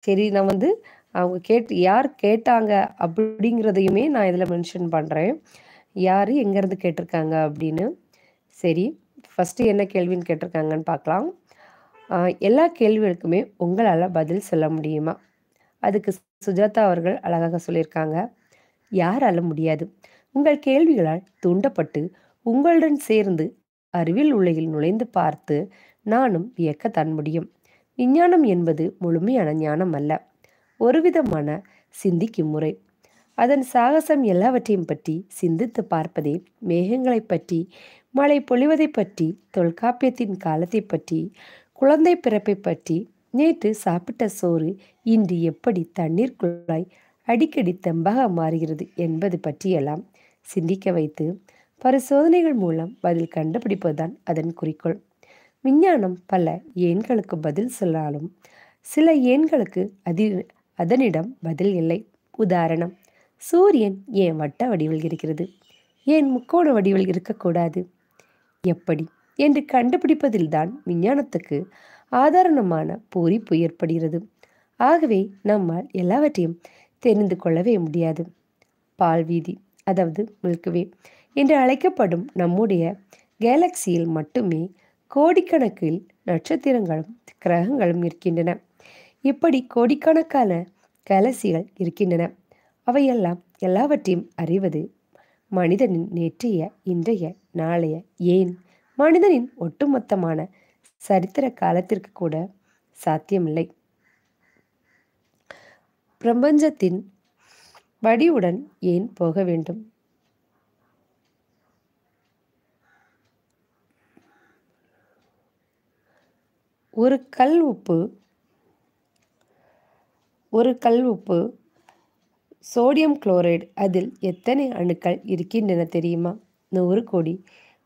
சரி நான் வந்து அவங்க யார் கேட்டாங்க அப்படிங்கிறதையுமே நான் இதில மென்ஷன் பண்றேன். யாரு எங்கேருந்து கேட்டிருக்காங்க அப்படின்னு. சரி, ஃபர்ஸ்ட்டு என்ன கேள்வின்னு கேட்டிருக்காங்கன்னு பார்க்கலாம். அ எல்லா கேள்விகளுக்குமே உங்களால பதில் சொல்ல முடியுமா? அதுக்கு சுஜாதா அவர்கள் அழகாக சொல்லியிருக்காங்க. யாரால முடியாது? உங்கள் கேள்விகளால் தூண்டப்பட்டு உங்களுடன் சேர்ந்து அறிவியல் உலகில் நுழைந்து பார்த்து நானும் வியக்கத்தான் முடியும். விஞ்ஞானம் என்பது முழுமையான ஞானம் அல்ல. ஒருவிதமான சிந்திக்கும் முறை. அதன் சாகசம் எல்லாவற்றையும் பற்றி சிந்தித்து பார்ப்பதே மேகங்களைப் பற்றி, மழை பொழிவதைப் பற்றி, தொல்காப்பியத்தின் காலத்தைப் பற்றி, குழந்தை பிறப்பைப் பற்றி, நேற்று சாப்பிட்ட சோறு இன்று எப்படி தண்ணீர் குழாய் அடிக்கடி தெம்பாக மாறுகிறது என்பது பற்றியெல்லாம் சிந்திக்க வைத்து பரிசோதனைகள் மூலம் பதில் கண்டுபிடிப்பதுதான் அதன் குறிக்கோள். விஞ்ஞானம் பல ஏன்களுக்கு பதில் சொன்னாலும் சில ஏன்களுக்கு அதனிடம் பதில் இல்லை. உதாரணம், சூரியன் ஏன் வட்ட வடிவில் இருக்கிறது, ஏன் முக்கோண வடிவில் இருக்கக்கூடாது, எப்படி என்று கண்டுபிடிப்பதில்தான் விஞ்ஞானத்துக்கு ஆதாரமான பூரிப்பு ஏற்படுகிறது. ஆகவே நம்மால் எல்லாவற்றையும் தெரிந்து கொள்ளவே முடியாது. பால்வீதி, அதாவது மில்க்வே என்று அழைக்கப்படும் நம்முடைய கேலக்சியில் மட்டுமே கோடிக்கணக்கில் நட்சத்திரங்களும் கிரகங்களும் இருக்கின்றன. இப்படி கோடிக்கணக்கான கேலக்சிகள் இருக்கின்றன. அவையெல்லாம் எல்லாவற்றையும் அறிவது மனிதனின் நேற்றைய, இன்றைய, நாளைய, ஏன் மனிதனின் ஒட்டுமொத்தமான சரித்திர காலத்திற்கு கூட சாத்தியமில்லை. பிரபஞ்சத்தின் வடிவுடன் ஏன் போக வேண்டும்? ஒரு கல் உப்பு சோடியம் குளோரைடு, அதில் எத்தனை அணுக்கள் இருக்கின்றன தெரியுமா? 100 கோடி.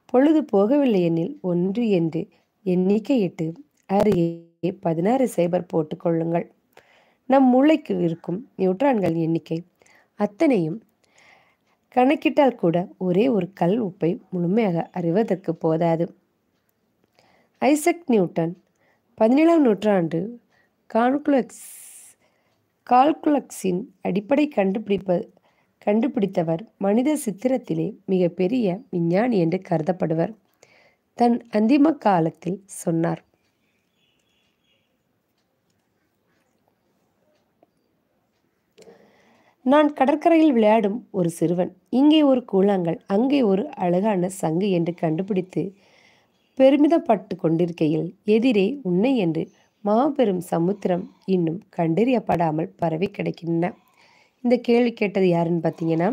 பொழுது போகவில்லை எனில் 1 என்று எண்ணிக்கையிட்டு அருகே 16 சைபர் போட்டு கொள்ளுங்கள். நம் மூளைக்கு இருக்கும் நியூட்ரான்கள் எண்ணிக்கை அத்தனையும் கணக்கிட்டால் கூட ஒரே ஒரு கல் உப்பை முழுமையாக அறிவதற்கு போதாது. ஐசக் நியூட்டன் 17ஆம் நூற்றாண்டு கால்குலஸின் அடிப்படை கண்டுபிடித்தவர். மனித சித்திரத்திலே மிகப்பெரிய விஞ்ஞானி என்று கருதப்படுவர். தன் அந்திம காலத்தில் சொன்னார், நான் கடற்கரையில் விளையாடும் ஒரு சிறுவன். இங்கே ஒரு கூழாங்கல், அங்கே ஒரு அழகான சங்கு என்று கண்டுபிடித்து பெருமிதப்பட்டு கொண்டிருக்கையில் எதிரே உன்னை என்று மாபெரும் சமுத்திரம் இன்னும் கண்டறியப்படாமல் பரவி கிடக்கின்றன. இந்த கேள்வி கேட்டது யாருன்னு பார்த்தீங்கன்னா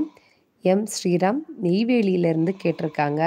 எம் ஸ்ரீராம் நெய்வேலியிலிருந்து கேட்டிருக்காங்க.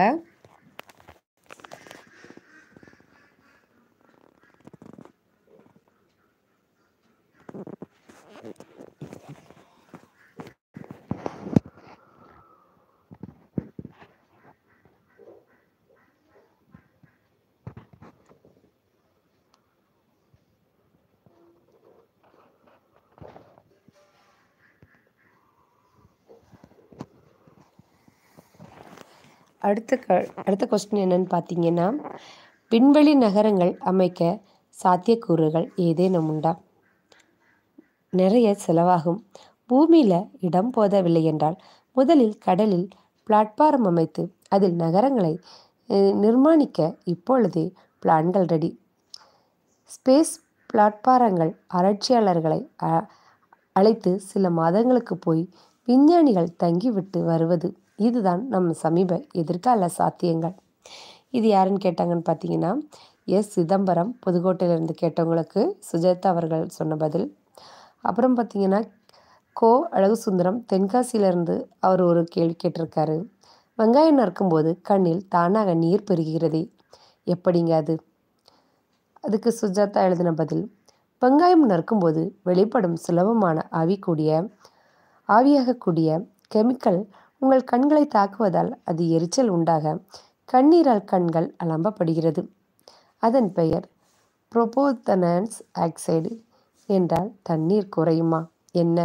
அடுத்த கொஸ்டின் என்னன்னு பார்த்தீங்கன்னா, விண்வெளி நகரங்கள் அமைக்க சாத்தியக்கூறுகள் ஏதேனும் உண்டா? நிறைய செலவாகும். பூமியில் இடம் போதவில்லை என்றால் முதலில் கடலில் பிளாட்பாரம் அமைத்து அதில் நகரங்களை நிர்மாணிக்க இப்பொழுதே பிளான்கள் ரெடி. ஸ்பேஸ் பிளாட்பாரங்கள் ஆராய்ச்சியாளர்களை அழைத்து சில மாதங்களுக்கு போய் விஞ்ஞானிகள் தங்கிவிட்டு வருவது. இதுதான் நம் சமீப எதிர்கால சாத்தியங்கள். இது யாருன்னு கேட்டாங்கன்னு பார்த்தீங்கன்னா எஸ் சிதம்பரம் புதுக்கோட்டையிலிருந்து கேட்டவங்களுக்கு சுஜாதா அவர்கள் சொன்ன பதில். அப்புறம் பார்த்தீங்கன்னா கோ அழகுசுந்தரம் தென்காசியிலேருந்து அவர் ஒரு கேள்வி கேட்டிருக்காரு. வெங்காயம் நறுக்கும்போது கண்ணில் தானாக நீர் பெருகிறதே, எப்படிங்க அது? அதுக்கு சுஜாதா எழுதின பதில், வெங்காயம் நறுக்கும்போது வெளிப்படும் சுலபமான ஆவியாகக்கூடிய கெமிக்கல் உங்கள் கண்களை தாக்குவதால் அது எரிச்சல் உண்டாக கண்ணீரால் கண்கள் அலம்பப்படுகிறது. அதன் பெயர் புரோபோத்தனன்ஸ் ஆக்சைடு. என்றால் தண்ணீர் குறையுமா என்ன?